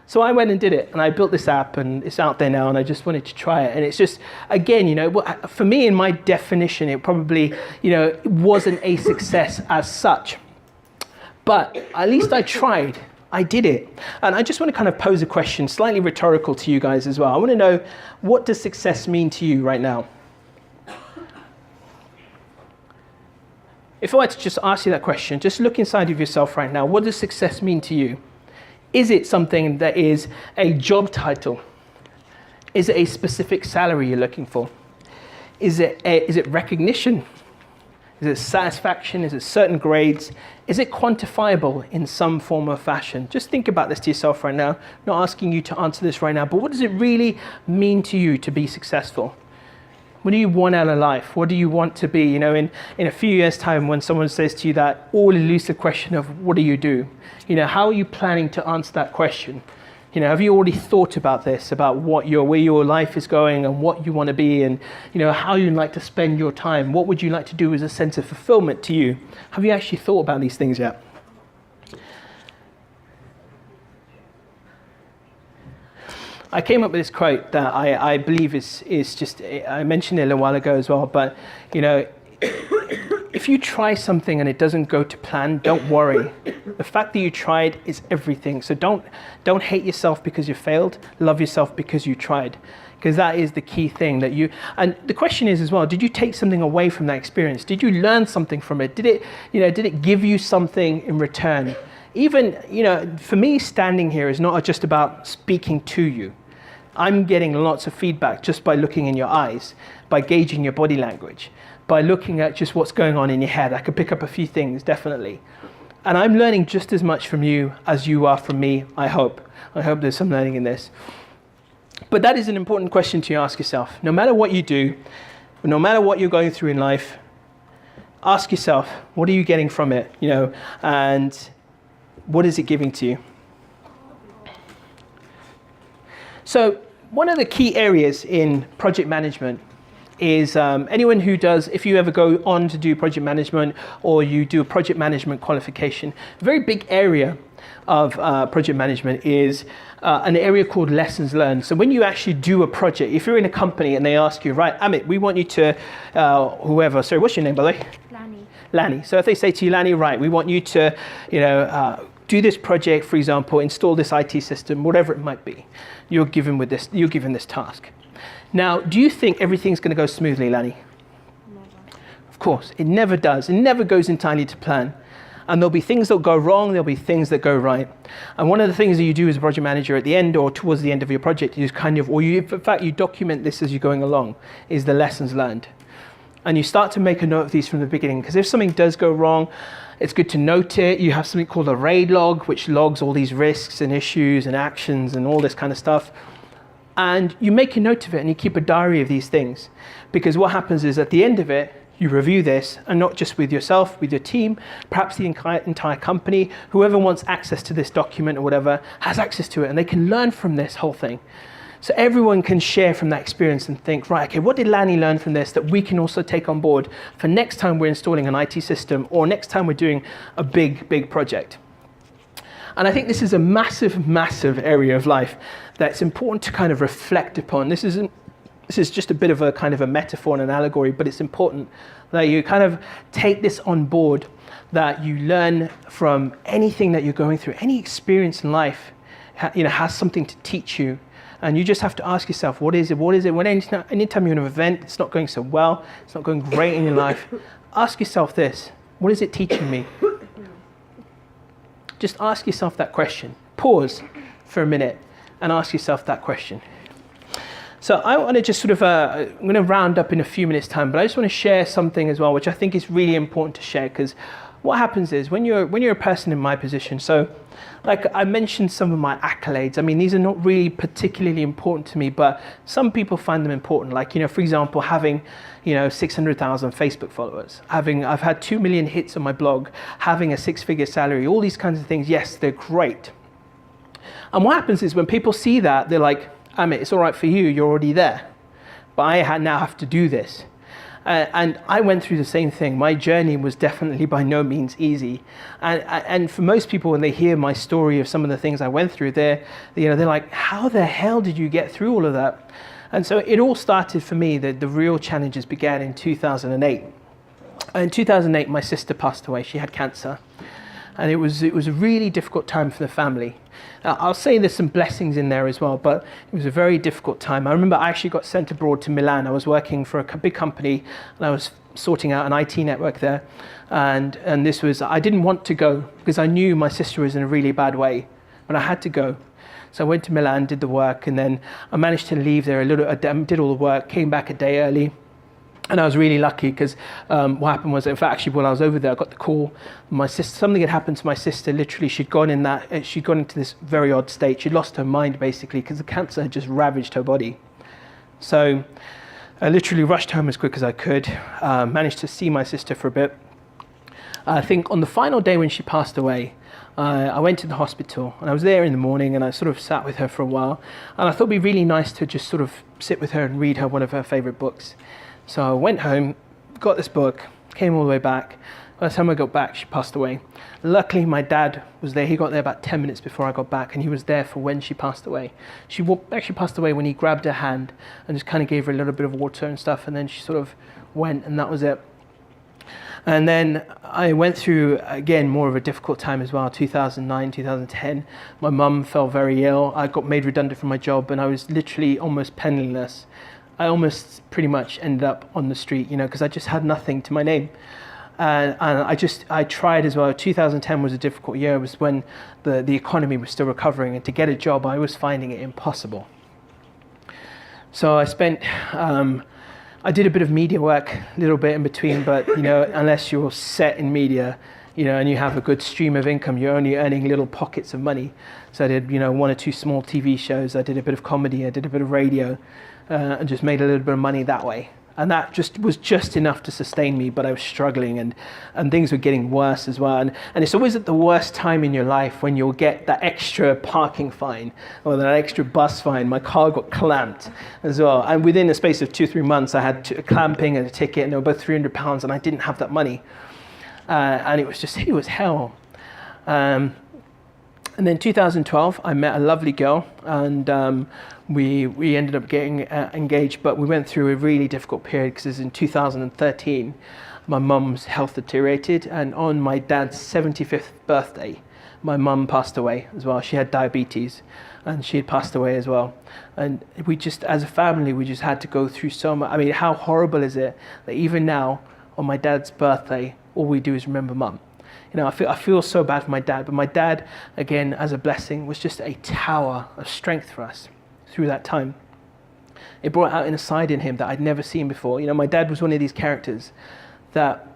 So I went and did it, and I built this app, and it's out there now, and I just wanted to try it. And it's just, again, for me, in my definition, it probably, wasn't a success as such. But at least I tried. I did it. And I just want to kind of pose a question, slightly rhetorical to you guys as well. I want to know, what does success mean to you right now? If I were to just ask you that question, just look inside of yourself right now. What does success mean to you? Is it something that is a job title? Is it a specific salary you're looking for? Is it recognition? Is it satisfaction? Is it certain grades? Is it quantifiable in some form or fashion? Just think about this to yourself right now. I'm not asking you to answer this right now, but what does it really mean to you to be successful? What do you want out of life? What do you want to be? In a few years' time, when someone says to you that all elusive question of what do you do? How are you planning to answer that question? Have you already thought about this, about where your life is going and what you want to be, and how you'd like to spend your time? What would you like to do as a sense of fulfillment to you? Have you actually thought about these things yet? I came up with this quote that I believe is just, I mentioned it a little while ago as well, but if you try something and it doesn't go to plan, don't worry. The fact that you tried is everything. So don't hate yourself because you failed. Love yourself because you tried. Because that is the key thing and the question is as well, did you take something away from that experience? Did you learn something from it? Did it give you something in return? Even, for me, standing here is not just about speaking to you. I'm getting lots of feedback just by looking in your eyes, by gauging your body language, by looking at just what's going on in your head. I could pick up a few things, definitely. And I'm learning just as much from you as you are from me, I hope. I hope there's some learning in this. But that is an important question to ask yourself. No matter what you do, no matter what you're going through in life, ask yourself, what are you getting from it? And what is it giving to you? So one of the key areas in project management is anyone who does, if you ever go on to do project management or you do a project management qualification, a very big area of project management is an area called lessons learned. So when you actually do a project, if you're in a company and they ask you, right, Amit, we want you to, what's your name, by the way? Lani. So if they say to you, Lani, right, we want you to, do this project, for example, install this IT system, whatever it might be, you're given this task. Now, do you think everything's going to go smoothly, Lani? Never. Of course, it never does. It never goes entirely to plan. And there'll be things that go wrong, there'll be things that go right. And one of the things that you do as a project manager at the end or towards the end of your project is you document this as you're going along, is the lessons learned. And you start to make a note of these from the beginning, because if something does go wrong, it's good to note it. You have something called a RAID log, which logs all these risks and issues and actions and all this kind of stuff. And you make a note of it and you keep a diary of these things. Because what happens is at the end of it, you review this, and not just with yourself, with your team, perhaps the entire company, whoever wants access to this document or whatever, has access to it, and they can learn from this whole thing. So everyone can share from that experience and think, right, okay, what did Lani learn from this that we can also take on board for next time we're installing an IT system or next time we're doing a big project? And I think this is a massive area of life that's important to kind of reflect upon. This is just a bit of a kind of a metaphor and an allegory, but it's important that you kind of take this on board, that you learn from anything that you're going through. Any experience in life, has something to teach you. And you just have to ask yourself, what is it? When anytime you're in an event, it's not going so well, it's not going great in your life, ask yourself this, what is it teaching me? Just ask yourself that question. Pause for a minute and ask yourself that question. So I want to just I'm going to round up in a few minutes' time, but I just want to share something as well, which I think is really important to share, because what happens is when you're a person in my position, so like I mentioned some of my accolades, I mean, these are not really particularly important to me, but some people find them important. Like, for example, having, 600,000 Facebook followers, I've had 2 million hits on my blog, having a 6-figure salary, all these kinds of things. Yes, they're great. And what happens is when people see that, they're like, Amit, it's all right for you, you're already there. But I now have to do this. And I went through the same thing. My journey was definitely by no means easy. And for most people, when they hear my story of some of the things I went through, they're like, how the hell did you get through all of that? And so it all started for me, the real challenges began in 2008. In 2008, my sister passed away. She had cancer. And it was a really difficult time for the family. I'll say there's some blessings in there as well, but it was a very difficult time. I remember I actually got sent abroad to Milan. I was working for a big company, and I was sorting out an IT network there. And I didn't want to go because I knew my sister was in a really bad way, but I had to go. So I went to Milan, did the work, and then I managed to leave there did all the work, came back a day early. And I was really lucky because what happened was, in fact, actually, while I was over there, I got the call. My sister, something had happened to my sister. Literally, she'd gone into this very odd state. She'd lost her mind, basically, because the cancer had just ravaged her body. So I literally rushed home as quick as I could, managed to see my sister for a bit. I think on the final day when she passed away, I went to the hospital, and I was there in the morning, and I sort of sat with her for a while. And I thought it'd be really nice to just sort of sit with her and read her one of her favorite books. So I went home, got this book, came all the way back. By the time I got back, she passed away. Luckily, my dad was there. He got there about 10 minutes before I got back, and he was there for when she passed away. She actually passed away when he grabbed her hand and just kind of gave her a little bit of water and stuff, and then she sort of went, and that was it. And then I went through, again, more of a difficult time as well, 2009, 2010. My mum fell very ill. I got made redundant from my job, and I was literally almost penniless. I almost pretty much ended up on the street, because I just had nothing to my name. And I tried as well. 2010 was a difficult year. It was when the economy was still recovering, and to get a job, I was finding it impossible. So I did a bit of media work, a little bit in between, but unless you're set in media, and you have a good stream of income, you're only earning little pockets of money. So I did, 1 or 2 small TV shows. I did a bit of comedy. I did a bit of radio, and just made a little bit of money that way. And that was just enough to sustain me, but I was struggling, and things were getting worse as well. And it's always at the worst time in your life when you'll get that extra parking fine or that extra bus fine. My car got clamped as well. And within the space of 2-3 months, I had a clamping and a ticket, and they were both £300, and I didn't have that money. And it was hell. And then 2012, I met a lovely girl, and we ended up getting engaged, but we went through a really difficult period because in 2013, my mum's health deteriorated, and on my dad's 75th birthday, my mum passed away as well. She had diabetes, and she had passed away as well. And we just, as a family, we just had to go through so much. I mean, how horrible is it that even now, on my dad's birthday, all we do is remember mum? I feel so bad for my dad, but my dad, again, as a blessing, was just a tower of strength for us through that time. It brought out a side in him that I'd never seen before. My dad was one of these characters that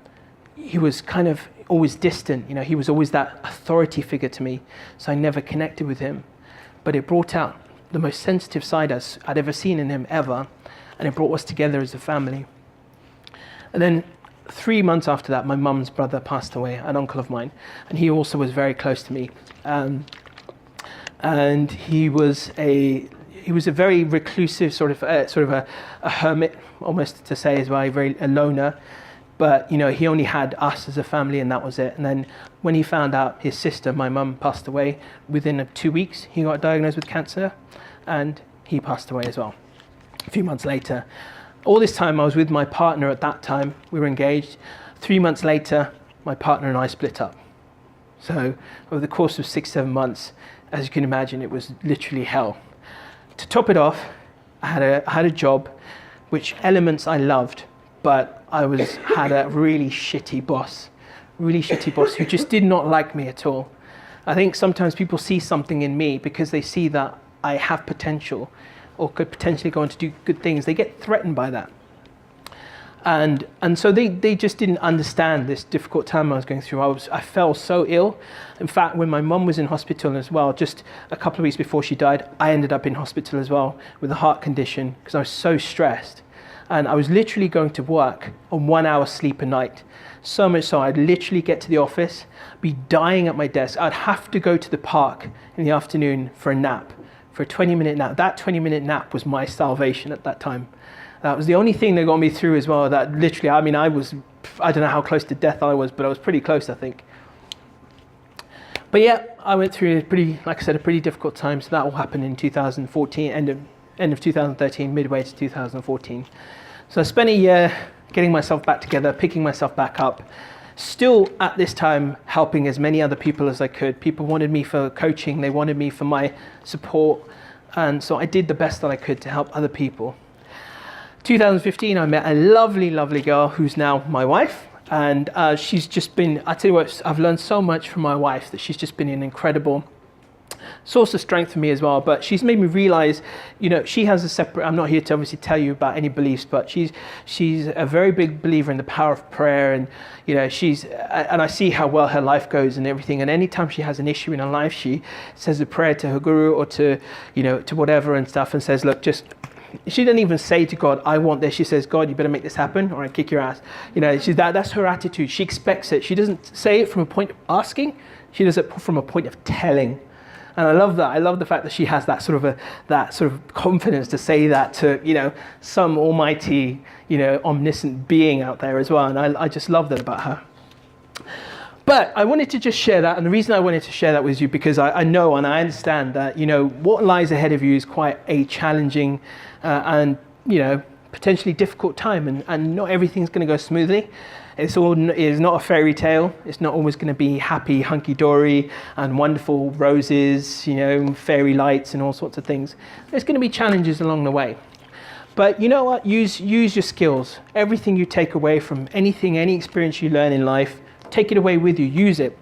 he was kind of always distant. He was always that authority figure to me, so I never connected with him. But it brought out the most sensitive side I'd ever seen in him ever, and it brought us together as a family. And then 3 months after that, my mum's brother passed away, an uncle of mine, and he also was very close to me. And he was a very reclusive, sort of a hermit, almost to say as well, a loner. But he only had us as a family, and that was it. And then when he found out his sister, my mum, passed away, within 2 weeks, he got diagnosed with cancer, and he passed away as well. A few months later. All this time I was with my partner at that time. We were engaged. 3 months later, my partner and I split up. So over the course of 6-7 months, as you can imagine, it was literally hell. To top it off, I had a job, which elements I loved, but I had a really shitty boss who just did not like me at all. I think sometimes people see something in me because they see that I have potential, or could potentially go on to do good things. They get threatened by that. And so they just didn't understand this difficult time I was going through. I fell so ill. In fact, when my mum was in hospital as well, just a couple of weeks before she died, I ended up in hospital as well with a heart condition because I was so stressed. And I was literally going to work on 1 hour sleep a night. So much so I'd literally get to the office, be dying at my desk. I'd have to go to the park in the afternoon for a nap. For a 20-minute nap. That 20-minute nap was my salvation at that time. That was the only thing that got me through as well. That literally, I don't know how close to death I was, but I was pretty close, I think. But yeah, I went through a pretty difficult time. So that all happened in 2014, end of 2013, midway to 2014. So I spent a year getting myself back together, picking myself back up. Still at this time helping as many other people as I could. People wanted me for coaching, they wanted me for my support, and so I did the best that I could to help other people. 2015 I met a lovely girl who's now my wife, and she's just been, I tell you what, I've learned so much from my wife that she's just been an incredible source of strength for me as well. But she's made me realize, she has a separate, I'm not here to obviously tell you about any beliefs, but she's a very big believer in the power of prayer, and and I see how well her life goes and everything, and anytime she has an issue in her life, she says a prayer to her guru or to whatever and stuff, and says, look, she doesn't even say to God, I want this. She says, God, you better make this happen or I kick your ass. That's her attitude. She expects it. She doesn't say it from a point of asking. She does it from a point of telling. And I love that. I love the fact that she has that sort of confidence to say that to, some almighty, omniscient being out there as well. And I just love that about her. But I wanted to just share that. And the reason I wanted to share that with you, because I know and I understand that, what lies ahead of you is quite a challenging and potentially difficult time. And not everything's going to go smoothly. It is not a fairy tale. It's not always going to be happy, hunky-dory and wonderful roses, fairy lights and all sorts of things. There's going to be challenges along the way. But you know what? Use your skills. Everything you take away from anything, any experience you learn in life, take it away with you. Use it.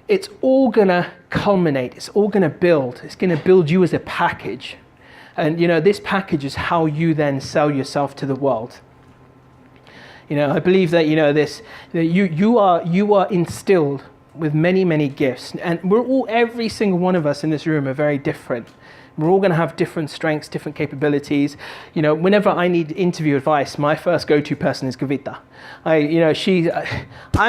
It's all going to culminate. It's all going to build. It's going to build you as a package. And this package is how you then sell yourself to the world. I believe that, that you are instilled with many, many gifts, and every single one of us in this room are very different. We're all going to have different strengths, different capabilities. Whenever I need interview advice, my first go-to person is Kavita. I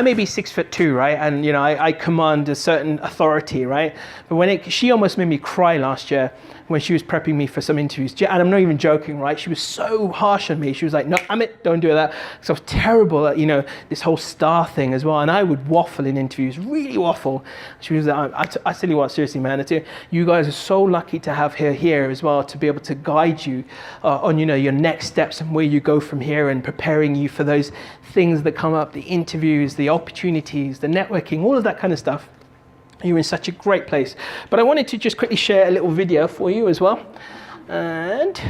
may be 6'2", right? And, I command a certain authority, right? But she almost made me cry last year when she was prepping me for some interviews. And I'm not even joking, right? She was so harsh on me. She was like, no, Amit, don't do that. So I was terrible at, this whole star thing as well. And I would waffle in interviews, really waffle. She was like, I tell you what, seriously, man, you guys are so lucky to have her here as well, to be able to guide you on, your next steps and where you go from here, and preparing you for those things that come up, the interviews, the opportunities, the networking, all of that kind of stuff. You're in such a great place. But I wanted to just quickly share a little video for you as well. And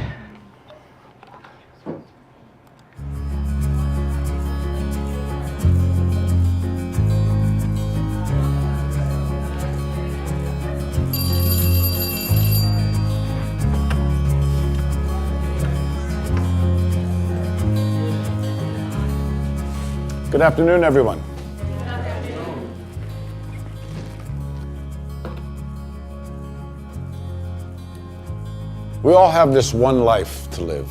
good afternoon, everyone. We all have this one life to live,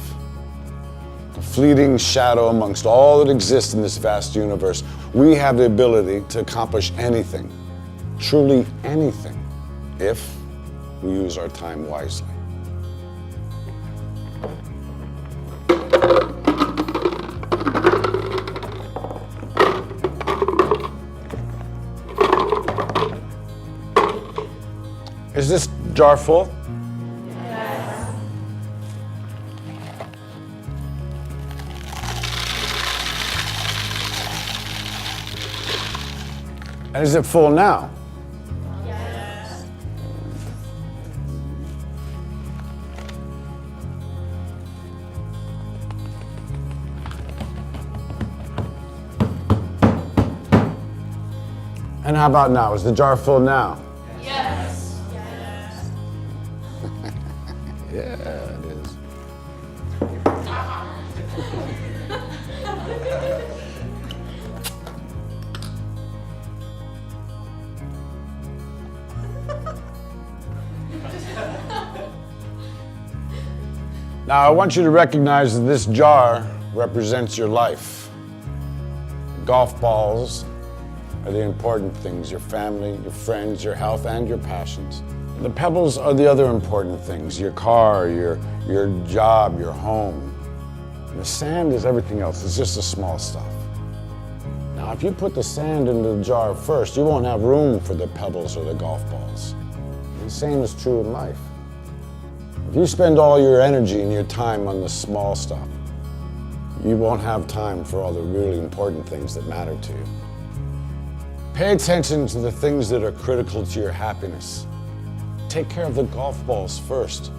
a fleeting shadow amongst all that exists in this vast universe. We have the ability to accomplish anything, truly anything, if we use our time wisely. Is this jar full? Yes. And is it full now? Yes. And how about now? Is the jar full now? Yes. Yes. Yeah, it is. Now, I want you to recognize that this jar represents your life. Golf balls are the important things: your family, your friends, your health, and your passions. The pebbles are the other important things: your car, your job, your home. And the sand is everything else. It's just the small stuff. Now, if you put the sand into the jar first, you won't have room for the pebbles or the golf balls. And the same is true in life. If you spend all your energy and your time on the small stuff, you won't have time for all the really important things that matter to you. Pay attention to the things that are critical to your happiness. Take care of the golf balls first,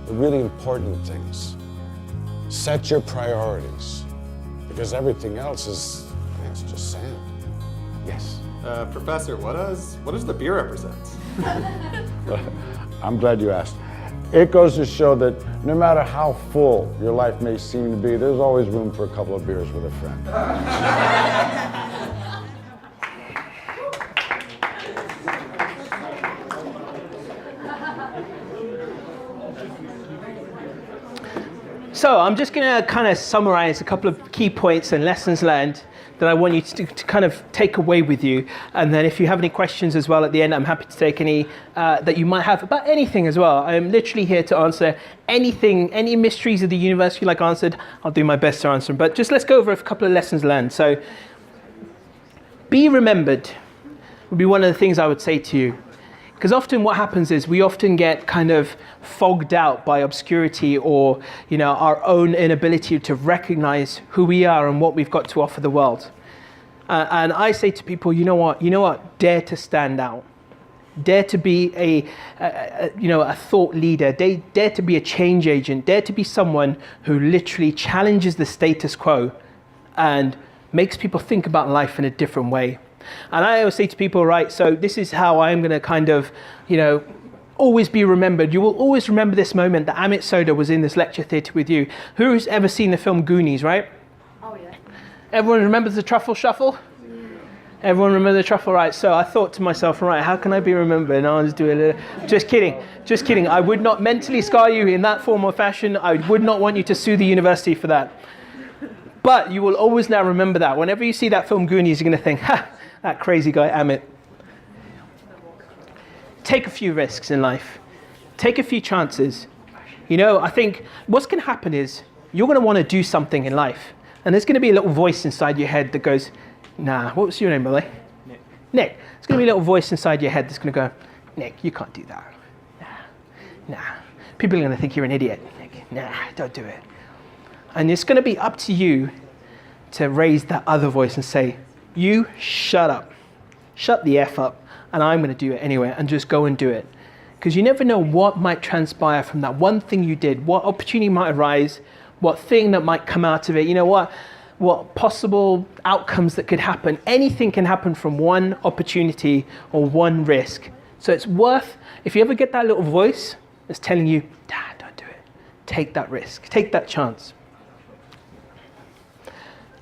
the really important things. Set your priorities, because everything else is, it's just sand. Yes? Professor, what does the beer represent? I'm glad you asked. It goes to show that no matter how full your life may seem to be, there's always room for a couple of beers with a friend. So I'm just going to kind of summarize a couple of key points and lessons learned that I want you to kind of take away with you. And then if you have any questions as well at the end, I'm happy to take any that you might have about anything as well. I'm literally here to answer anything, any mysteries of the universe you like answered. I'll do my best to answer them. But just let's go over a couple of lessons learned. So be remembered would be one of the things I would say to you. Because often what happens is we often get kind of fogged out by obscurity or, our own inability to recognize who we are and what we've got to offer the world. And I say to people, you know what? Dare to stand out. Dare to be a thought leader. Dare to be a change agent. Dare to be someone who literally challenges the status quo and makes people think about life in a different way. And I always say to people, right, so this is how I'm going to kind of, always be remembered. You will always remember this moment that Amit Sodha was in this lecture theatre with you. Who's ever seen the film Goonies, right? Oh, yeah. Everyone remembers the truffle shuffle? Everyone remember the truffle, right? So I thought to myself, right, how can I be remembered? And I'll just do a little, just kidding. I would not mentally scar you in that form or fashion. I would not want you to sue the university for that. But you will always now remember that. Whenever you see that film Goonies, you're going to think, ha, that crazy guy, Amit. Take a few risks in life. Take a few chances. You know, I think what's going to happen is you're going to want to do something in life. And there's going to be a little voice inside your head that goes, nah, what was your name, by the way? Nick. There's going to be a little voice inside your head that's going to go, Nick, you can't do that. Nah. People are going to think you're an idiot. Nick, nah, don't do it. And it's going to be up to you to raise that other voice and say, you shut up. Shut the F up. And I'm going to do it anyway, and just go and do it. Because you never know what might transpire from that one thing you did, what opportunity might arise, what thing that might come out of it. You know what possible outcomes that could happen. Anything can happen from one opportunity or one risk. So it's worth, if you ever get that little voice that's telling you, Dad, don't do it. Take that risk, take that chance.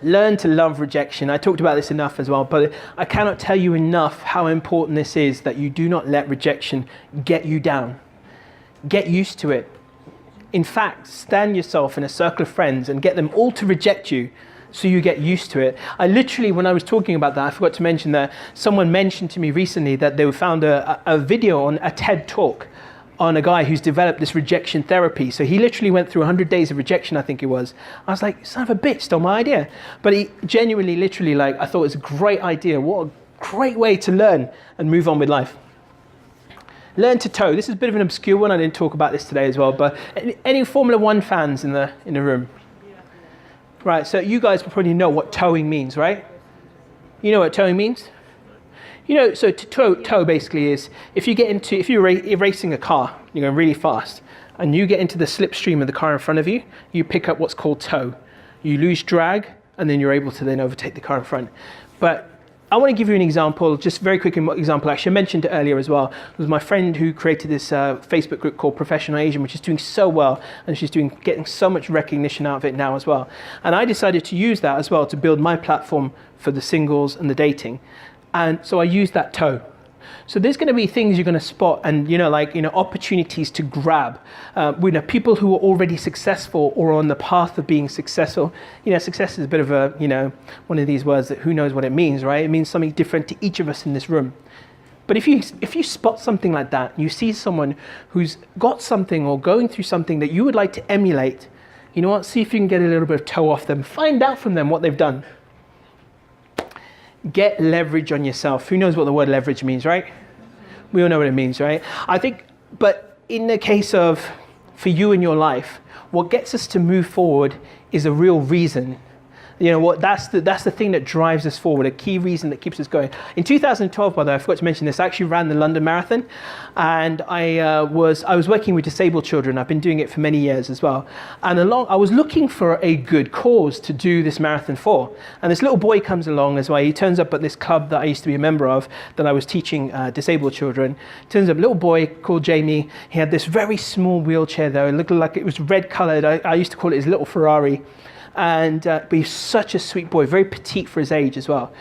Learn to love rejection. I talked about this enough as well, but I cannot tell you enough how important this is, that you do not let rejection get you down. Get used to it. In fact, stand yourself in a circle of friends and get them all to reject you so you get used to it. I literally, when I was talking about that, I forgot to mention that someone mentioned to me recently that they found a video on a TED talk on a guy who's developed this rejection therapy. So he literally went through 100 days of rejection, I think it was. I was like, son of a bitch, stole my idea. But he genuinely, literally, I thought it was a great idea. What a great way to learn and move on with life. Learn to tow. This is a bit of an obscure one. I didn't talk about this today as well, but any Formula One fans in the room? Right, so you guys will probably know what towing means, right? You know what towing means? You know, so to tow basically is if you're racing a car, you're going really fast, and you get into the slipstream of the car in front of you, you pick up what's called tow. You lose drag, and then you're able to then overtake the car in front. But I want to give you an example, just very quick example. Actually, I mentioned it earlier as well. It was my friend who created this Facebook group called Professional Asian, which is doing so well, and she's getting so much recognition out of it now as well. And I decided to use that as well to build my platform for the singles and the dating. And so I used that tow. So there's going to be things you're going to spot and, opportunities to grab. People who are already successful or on the path of being successful. Success is a bit of a, one of these words that who knows what it means, right? It means something different to each of us in this room. But if you spot something like that, you see someone who's got something or going through something that you would like to emulate, you know what? See if you can get a little bit of tow off them. Find out from them what they've done. Get leverage on yourself. Who knows what the word leverage means, right? We all know what it means, right? I think, but in the case of, for you in your life, what gets us to move forward is a real reason. That's the thing that drives us forward, a key reason that keeps us going. In 2012, by the way, I forgot to mention this, I actually ran the London Marathon, and I was working with disabled children. I've been doing it for many years as well. And I was looking for a good cause to do this marathon for. And this little boy comes along as well. He turns up at this club that I used to be a member of, that I was teaching disabled children. Turns up, a little boy called Jamie. He had this very small wheelchair though. It looked like it was red colored. I used to call it his little Ferrari. But he's such a sweet boy, very petite for his age as well.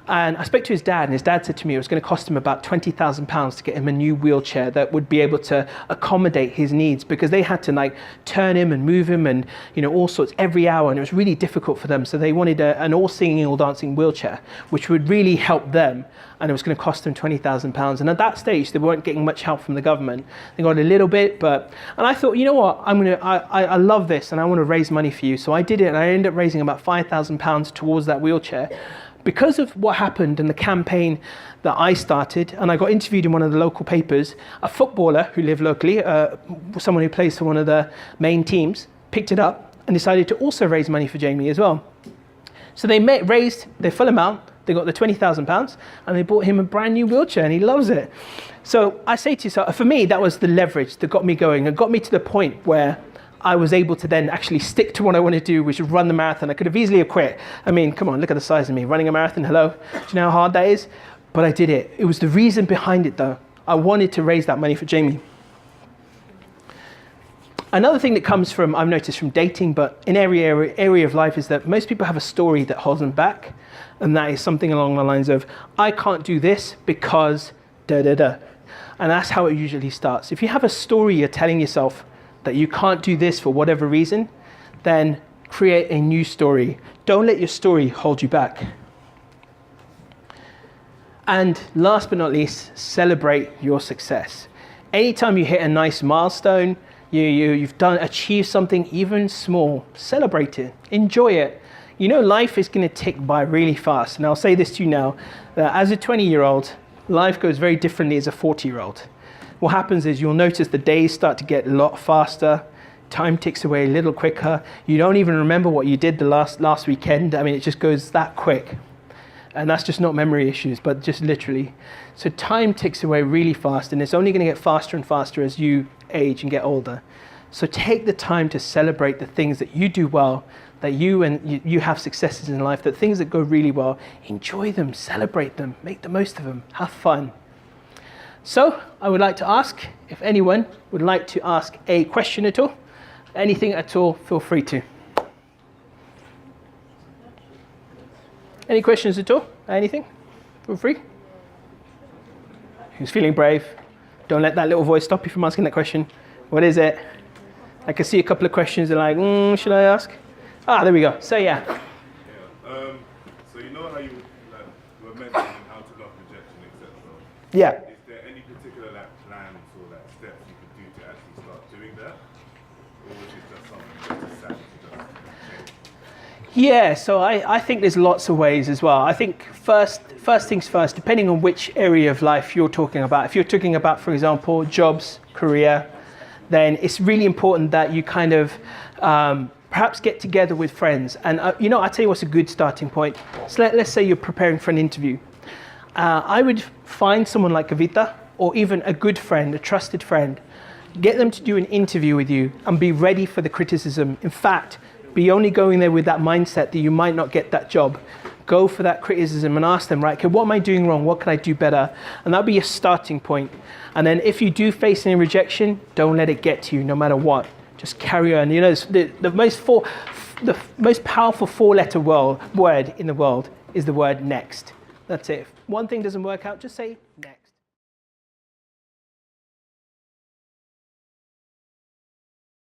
And I spoke to his dad, and his dad said to me it was going to cost him about £20,000 to get him a new wheelchair that would be able to accommodate his needs, because they had to turn him and move him and all sorts every hour, and it was really difficult for them. So they wanted an all singing, all dancing wheelchair, which would really help them, and it was going to cost them £20,000. And at that stage, they weren't getting much help from the government. They got a little bit, and I thought, you know what, I love this, and I want to raise money for you. So I did it, and I ended up raising about £5,000 towards that wheelchair. Because of what happened in the campaign that I started, and I got interviewed in one of the local papers, a footballer who lived locally, someone who plays for one of the main teams, picked it up and decided to also raise money for Jamie as well. So they raised their full amount, they got the £20,000, and they bought him a brand new wheelchair, and he loves it. So I say to yourself, for me, that was the leverage that got me going and got me to the point where I was able to then actually stick to what I wanted to do, which was run the marathon. I could have easily quit. I mean, come on, look at the size of me. Running a marathon, hello. Do you know how hard that is? But I did it. It was the reason behind it, though. I wanted to raise that money for Jamie. Another thing that comes from, I've noticed from dating, but in every area of life, is that most people have a story that holds them back. And that is something along the lines of, I can't do this because da da da. And that's how it usually starts. If you have a story you're telling yourself that you can't do this for whatever reason, then create a new story. Don't let your story hold you back. And last but not least, celebrate your success. Anytime you hit a nice milestone, you've achieved something even small, celebrate it, enjoy it. You know, life is going to tick by really fast. And I'll say this to you now, that as a 20-year-old, life goes very differently as a 40-year-old. What happens is you'll notice the days start to get a lot faster, time ticks away a little quicker. You don't even remember what you did the last weekend. I mean, it just goes that quick. And that's just not memory issues, but just literally. So time ticks away really fast, and it's only going to get faster and faster as you age and get older. So take the time to celebrate the things that you do well, that you have successes in life, that things that go really well. Enjoy them, celebrate them, make the most of them, have fun. So I would like to ask if anyone would like to ask a question at all, anything at all, feel free to. Any questions at all? Anything? Feel free. Who's feeling brave? Don't let that little voice stop you from asking that question. What is it? I can see a couple of questions that are like, should I ask? Ah, there we go. So yeah. So you know how you were mentioning how to block rejection, etc. Yeah. Is there any particular plans or steps you could do to actually start doing that? Or was it just something that's sad to just change? Yeah, so I think there's lots of ways as well. I think first things first, depending on which area of life you're talking about. If you're talking about, for example, jobs, career, then it's really important that you kind of perhaps get together with friends. And I'll tell you what's a good starting point. So let's say you're preparing for an interview. I would find someone like Kavita, or even a good friend, a trusted friend, get them to do an interview with you and be ready for the criticism. In fact, be only going there with that mindset that you might not get that job. Go for that criticism and ask them, right, okay, what am I doing wrong? What can I do better? And that'll be your starting point. And then if you do face any rejection, don't let it get to you, no matter what. Just carry on. The most powerful four-letter word in the world is the word next. That's it. If one thing doesn't work out, just say next.